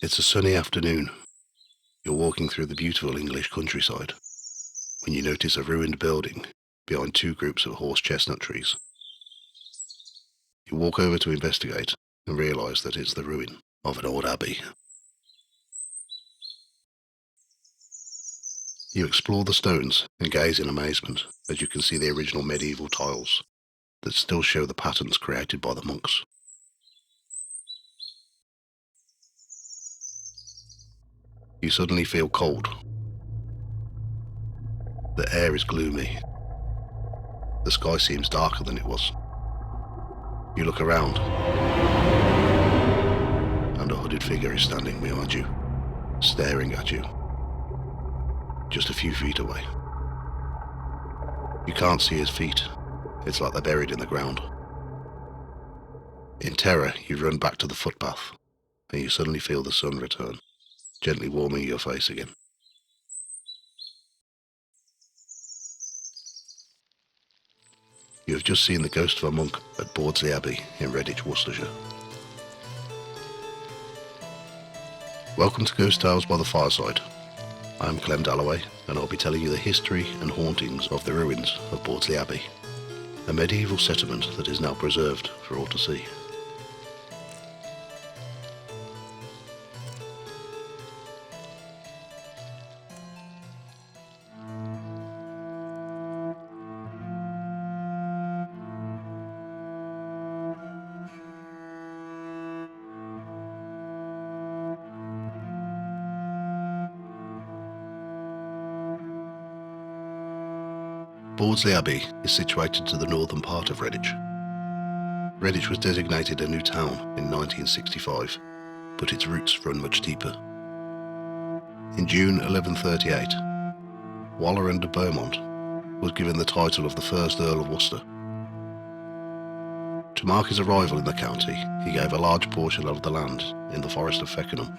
It's a sunny afternoon. You're walking through the beautiful English countryside when you notice a ruined building behind two groups of horse chestnut trees. You walk over to investigate and realise that it's the ruin of an old abbey. You explore the stones and gaze in amazement as you can see the original medieval tiles that still show the patterns created by the monks. You suddenly feel cold. The air is gloomy. The sky seems darker than it was. You look around, and a hooded figure is standing behind you, staring at you, just a few feet away. You can't see his feet. It's like they're buried in the ground. In terror, you run back to the footpath, and you suddenly feel the sun return, gently warming your face again. You have just seen the ghost of a monk at Bordesley Abbey in Redditch, Worcestershire. Welcome to Ghost Tales by the Fireside. I am Clem Dalloway, and I'll be telling you the history and hauntings of the ruins of Bordesley Abbey, a medieval settlement that is now preserved for all to see. Bordesley Abbey is situated to the northern part of Redditch. Redditch was designated a new town in 1965, but its roots run much deeper. In June 1138, Wallerand de Beaumont was given the title of the first Earl of Worcester. To mark his arrival in the county, he gave a large portion of the land in the Forest of Feckenham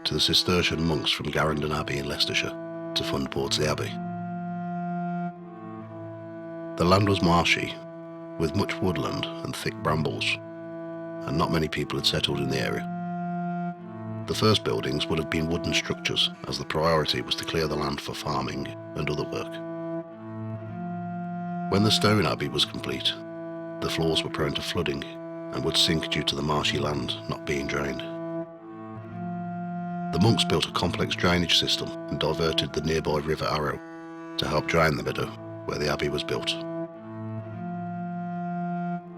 to the Cistercian monks from Garendon Abbey in Leicestershire to fund Bordesley Abbey. The land was marshy, with much woodland and thick brambles, and not many people had settled in the area. The first buildings would have been wooden structures, as the priority was to clear the land for farming and other work. When the stone abbey was complete, the floors were prone to flooding and would sink due to the marshy land not being drained. The monks built a complex drainage system and diverted the nearby River Arrow to help drain the meadow where the abbey was built.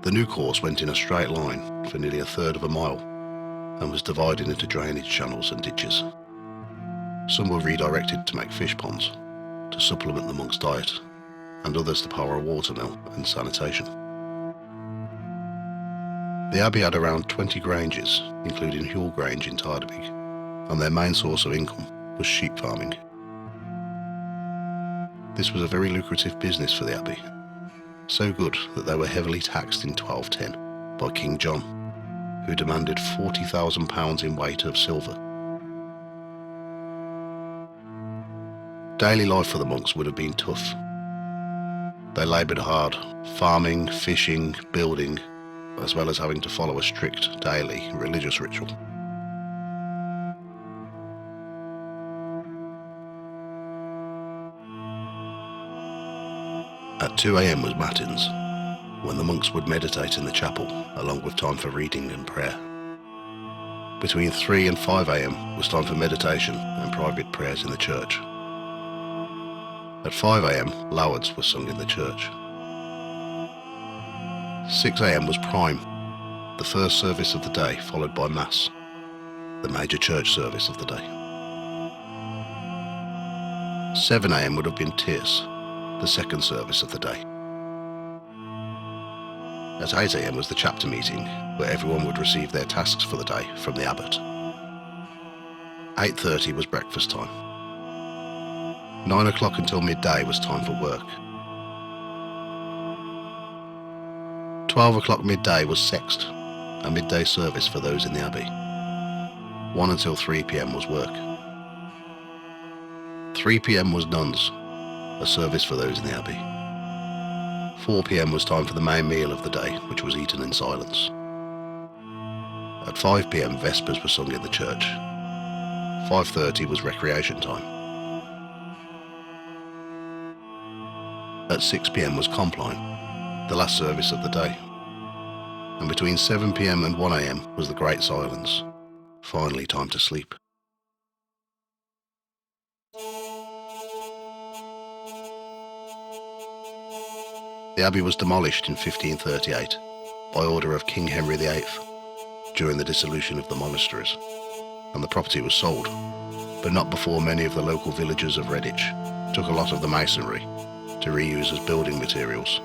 The new course went in a straight line for nearly a third of a mile and was divided into drainage channels and ditches. Some were redirected to make fish ponds to supplement the monks' diet, and others to power a watermill and sanitation. The abbey had around 20 granges, including Hull Grange in Tardebigge, and their main source of income was sheep farming. This was a very lucrative business for the abbey, so good that they were heavily taxed in 1210 by King John, who demanded £40,000 in weight of silver. Daily life for the monks would have been tough. They laboured hard, farming, fishing, building, as well as having to follow a strict daily religious ritual. At 2 a.m. was matins, when the monks would meditate in the chapel, along with time for reading and prayer. Between 3 and 5 a.m. was time for meditation and private prayers in the church. At 5 a.m, lauds were sung in the church. 6 a.m. was prime, the first service of the day, followed by Mass, the major church service of the day. 7 a.m. would have been tierce, the second service of the day. At 8 a.m. was the chapter meeting, where everyone would receive their tasks for the day from the abbot. 8:30 was breakfast time. 9 o'clock until midday was time for work. 12 o'clock midday was sext, a midday service for those in the abbey. 1 until 3 p.m. was work. 3 p.m. was nuns, a service for those in the abbey. 4 p.m. was time for the main meal of the day, which was eaten in silence. At 5 p.m. vespers were sung in the church, 5:30 was recreation time. At 6 p.m. was Compline, the last service of the day. And between 7 p.m. and 1 a.m. was the Great Silence, finally time to sleep. The abbey was demolished in 1538 by order of King Henry VIII during the dissolution of the monasteries, and the property was sold, but not before many of the local villagers of Redditch took a lot of the masonry to reuse as building materials,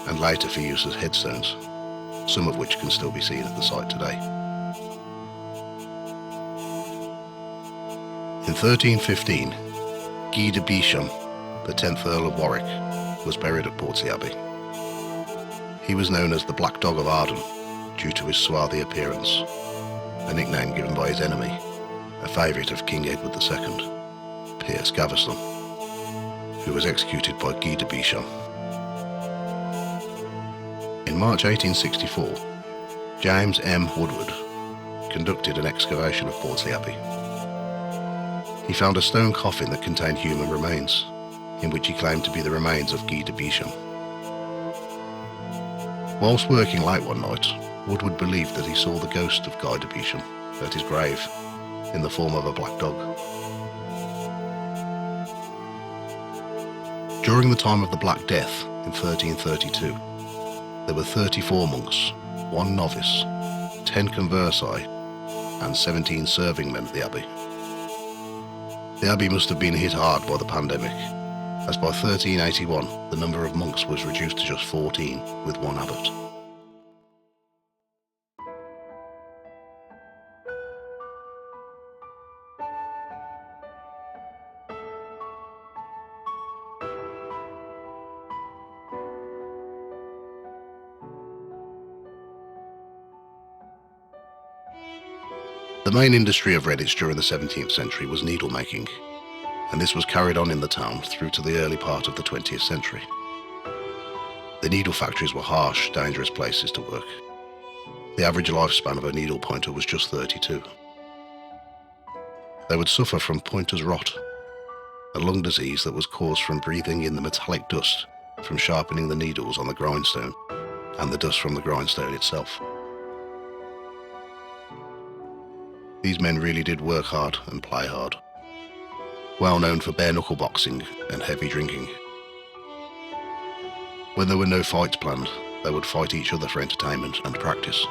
and later for use as headstones, some of which can still be seen at the site today. In 1315, Guy de Beauchamp, the 10th Earl of Warwick, was buried at Bordesley Abbey. He was known as the Black Dog of Arden due to his swarthy appearance, a nickname given by his enemy, a favourite of King Edward II, Piers Gaveston, who was executed by Guy de Beauchamp. In March 1864, James M. Woodward conducted an excavation of Bordesley Abbey. He found a stone coffin that contained human remains, in which he claimed to be the remains of Guy de Beauchamp. Whilst working late one night, Woodward believed that he saw the ghost of Guy de Beauchamp at his grave in the form of a black dog. During the time of the Black Death in 1332, there were 34 monks, 1 novice, 10 conversi, and 17 serving men at the abbey. The abbey must have been hit hard by the pandemic, as by 1381 the number of monks was reduced to just 14 with 1 abbot. The main industry of Redditch during the 17th century was needle making, and this was carried on in the town through to the early part of the 20th century. The needle factories were harsh, dangerous places to work. The average lifespan of a needle pointer was just 32. They would suffer from pointer's rot, a lung disease that was caused from breathing in the metallic dust from sharpening the needles on the grindstone and the dust from the grindstone itself. These men really did work hard and play hard, well known for bare-knuckle boxing and heavy drinking. When there were no fights planned, they would fight each other for entertainment and practice.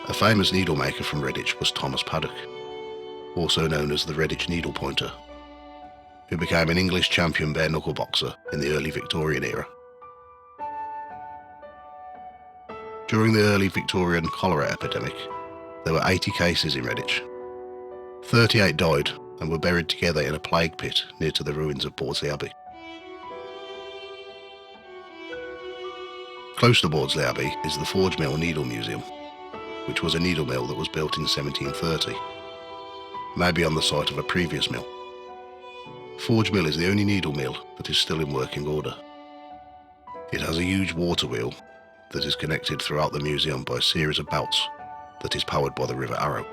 A famous needlemaker from Redditch was Thomas Paddock, also known as the Redditch Needle Pointer, who became an English champion bare-knuckle boxer in the early Victorian era. During the early Victorian cholera epidemic, there were 80 cases in Redditch. 38 died and were buried together in a plague pit near to the ruins of Bordesley Abbey. Close to Bordesley Abbey is the Forge Mill Needle Museum, which was a needle mill that was built in 1730, maybe on the site of a previous mill. Forge Mill is the only needle mill that is still in working order. It has a huge water wheel that is connected throughout the museum by a series of bouts that is powered by the River Arrow.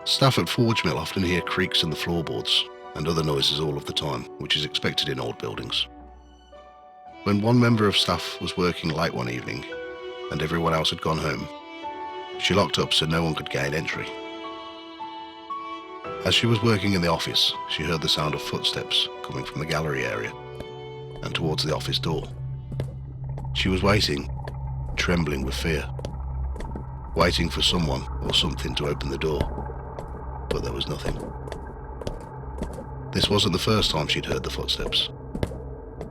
Staff at Forge Mill often hear creaks in the floorboards and other noises all of the time, which is expected in old buildings. When one member of staff was working late one evening and everyone else had gone home, she locked up so no one could gain entry. As she was working in the office, she heard the sound of footsteps coming from the gallery area and towards the office door. She was waiting, trembling with fear, waiting for someone or something to open the door, but there was nothing. This wasn't the first time she'd heard the footsteps.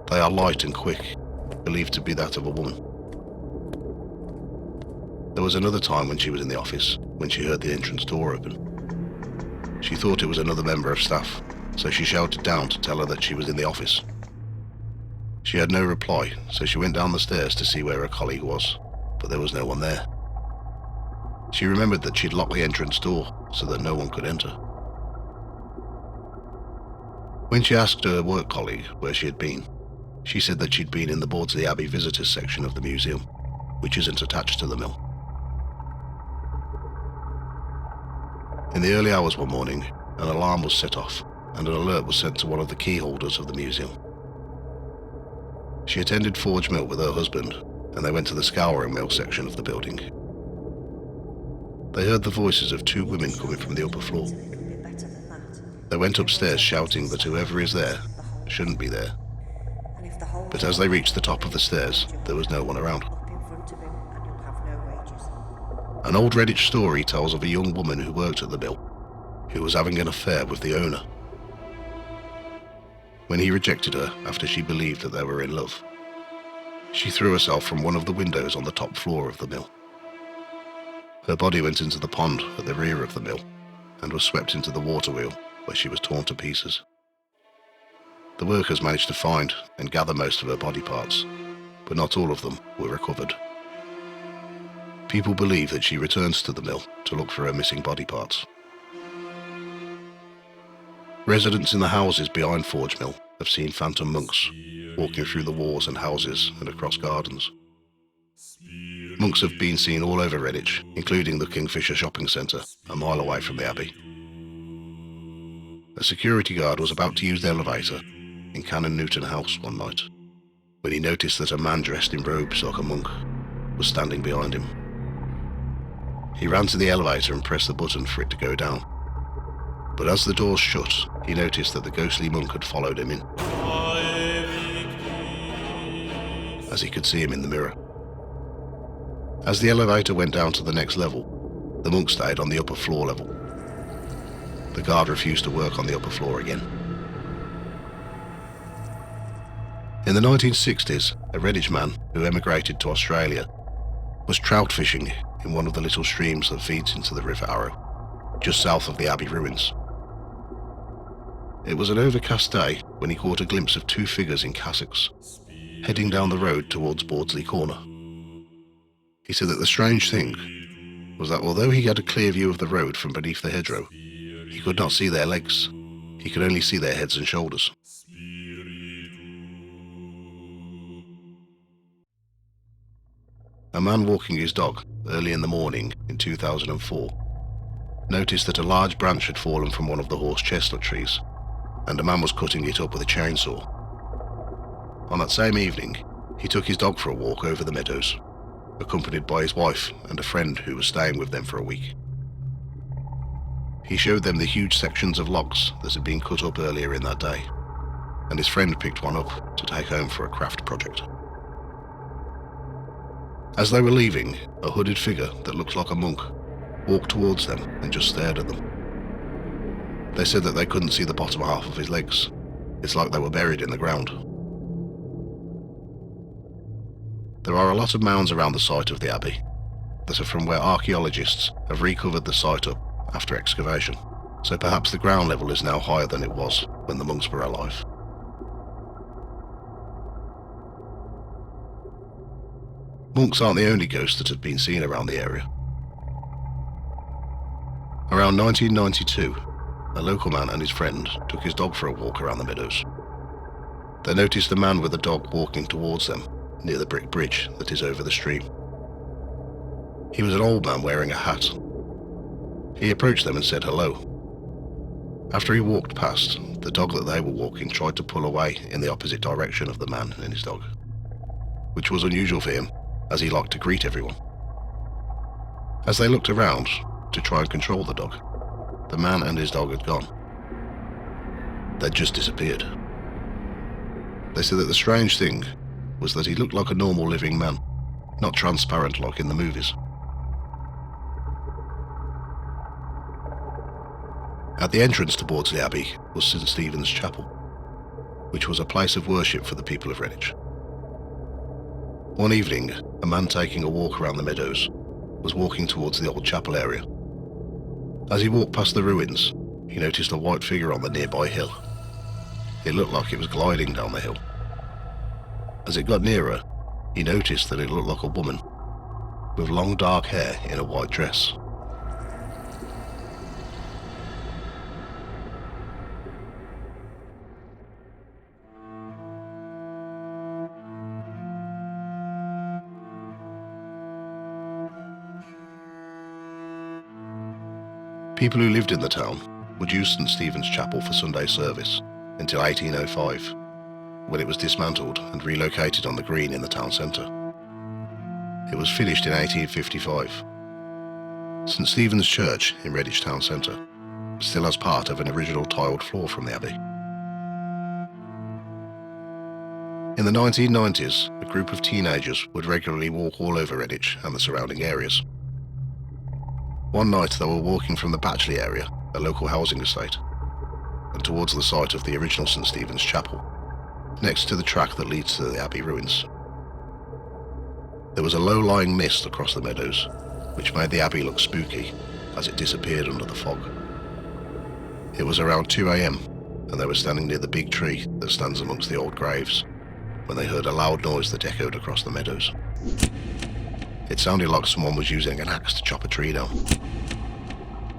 They are light and quick, believed to be that of a woman. There was another time when she was in the office, when she heard the entrance door open. She thought it was another member of staff, so she shouted down to tell her that she was in the office. She had no reply, so she went down the stairs to see where her colleague was, but there was no one there. She remembered that she'd locked the entrance door so that no one could enter. When she asked her work colleague where she had been, she said that she'd been in the Bordesley Abbey visitors section of the museum, which isn't attached to the mill. In the early hours one morning, an alarm was set off and an alert was sent to one of the key holders of the museum. She attended Forge Mill with her husband, and they went to the scouring mill section of the building. They heard the voices of two women coming from the upper floor. They went upstairs shouting that whoever is there shouldn't be there. But as they reached the top of the stairs, there was no one around. An old Redditch story tells of a young woman who worked at the mill, who was having an affair with the owner. When he rejected her after she believed that they were in love, she threw herself from one of the windows on the top floor of the mill. Her body went into the pond at the rear of the mill and was swept into the water wheel, where she was torn to pieces. The workers managed to find and gather most of her body parts, but not all of them were recovered. People believe that she returns to the mill to look for her missing body parts. Residents in the houses behind Forge Mill have seen phantom monks walking through the walls and houses and across gardens. Monks have been seen all over Redditch, including the Kingfisher shopping centre, a mile away from the Abbey. A security guard was about to use the elevator in Canon Newton House one night, when he noticed that a man dressed in robes like a monk was standing behind him. He ran to the elevator and pressed the button for it to go down. But as the doors shut, he noticed that the ghostly monk had followed him in, as he could see him in the mirror. As the elevator went down to the next level, the monk stayed on the upper floor level. The guard refused to work on the upper floor again. In the 1960s, a Redditch man who emigrated to Australia was trout fishing in one of the little streams that feeds into the River Arrow, just south of the Abbey ruins. It was an overcast day when he caught a glimpse of two figures in cassocks, heading down the road towards Bordesley Corner. He said that the strange thing was that although he had a clear view of the road from beneath the hedgerow, he could not see their legs. He could only see their heads and shoulders. A man walking his dog early in the morning in 2004 noticed that a large branch had fallen from one of the horse chestnut trees, and a man was cutting it up with a chainsaw. On that same evening, he took his dog for a walk over the meadows, accompanied by his wife and a friend who was staying with them for a week. He showed them the huge sections of logs that had been cut up earlier in that day, and his friend picked one up to take home for a craft project. As they were leaving, a hooded figure that looked like a monk walked towards them and just stared at them. They said that they couldn't see the bottom half of his legs. It's like they were buried in the ground. There are a lot of mounds around the site of the Abbey that are from where archaeologists have recovered the site up after excavation, so perhaps the ground level is now higher than it was when the monks were alive. Monks aren't the only ghosts that have been seen around the area. Around 1992, a local man and his friend took his dog for a walk around the meadows. They noticed a man with a dog walking towards them near the brick bridge that is over the stream. He was an old man wearing a hat. He approached them and said hello. After he walked past, the dog that they were walking tried to pull away in the opposite direction of the man and his dog, which was unusual for him, as he liked to greet everyone. As they looked around to try and control the dog, the man and his dog had gone. They'd just disappeared. They said that the strange thing was that he looked like a normal living man, not transparent like in the movies. At the entrance to Bordesley Abbey was St Stephen's Chapel, which was a place of worship for the people of Redditch. One evening, a man taking a walk around the meadows was walking towards the old chapel area. As he walked past the ruins, he noticed a white figure on the nearby hill. It looked like it was gliding down the hill. As it got nearer, he noticed that it looked like a woman with long dark hair in a white dress. People who lived in the town would use St Stephen's Chapel for Sunday service until 1805, when it was dismantled and relocated on the green in the town centre. It was finished in 1855. St Stephen's Church in Redditch town centre still has part of an original tiled floor from the abbey. In the 1990s, a group of teenagers would regularly walk all over Redditch and the surrounding areas. One night they were walking from the Bordesley area, a local housing estate, and towards the site of the original St Stephen's Chapel, next to the track that leads to the abbey ruins. There was a low-lying mist across the meadows, which made the abbey look spooky as it disappeared under the fog. It was around 2 AM, and they were standing near the big tree that stands amongst the old graves, when they heard a loud noise that echoed across the meadows. It sounded like someone was using an axe to chop a tree down.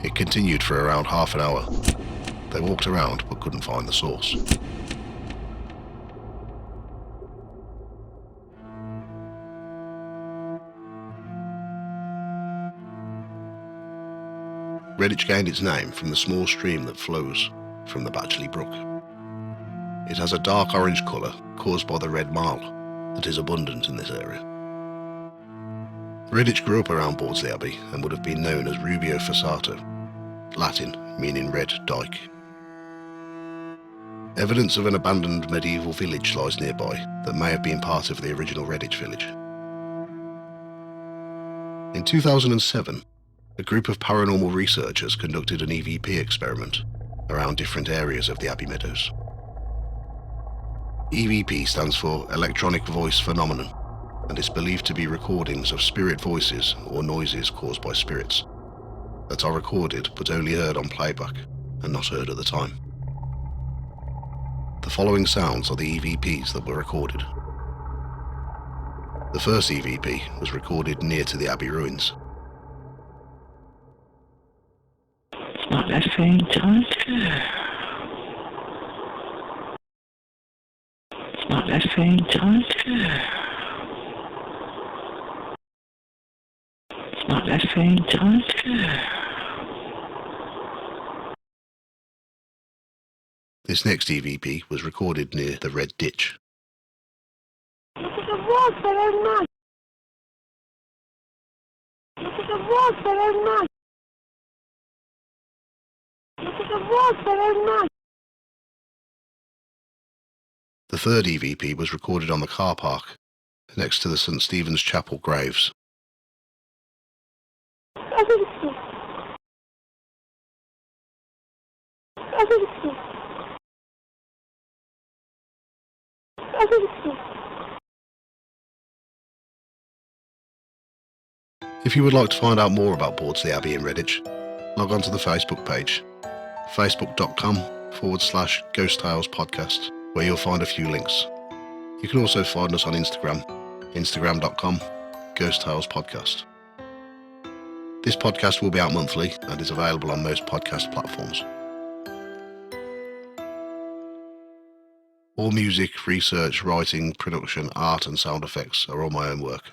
It continued for around half an hour. They walked around but couldn't find the source. Redditch gained its name from the small stream that flows from the Bordesley Brook. It has a dark orange colour caused by the red marl that is abundant in this area. Redditch grew up around Bordesley Abbey and would have been known as Rubio Fossato, Latin meaning red dyke. Evidence of an abandoned medieval village lies nearby that may have been part of the original Redditch village. In 2007, a group of paranormal researchers conducted an EVP experiment around different areas of the Abbey Meadows. EVP stands for Electronic Voice Phenomenon, and is believed to be recordings of spirit voices or noises caused by spirits that are recorded but only heard on playback and not heard at the time. The following sounds are the EVPs that were recorded. The first EVP was recorded near to the Abbey ruins. It's not that same time. It's not that same time. It's not that same time. This next EVP was recorded near the Red Ditch. The third EVP was recorded on the car park next to the St Stephen's Chapel graves. If you would like to find out more about Bordesley Abbey in Redditch, log on to the Facebook page, facebook.com/Ghost Tales Podcast, where you'll find a few links. You can also find us on Instagram, instagram.com/Ghost Tales Podcast. This podcast will be out monthly and is available on most podcast platforms. All music, research, writing, production, art and sound effects are all my own work.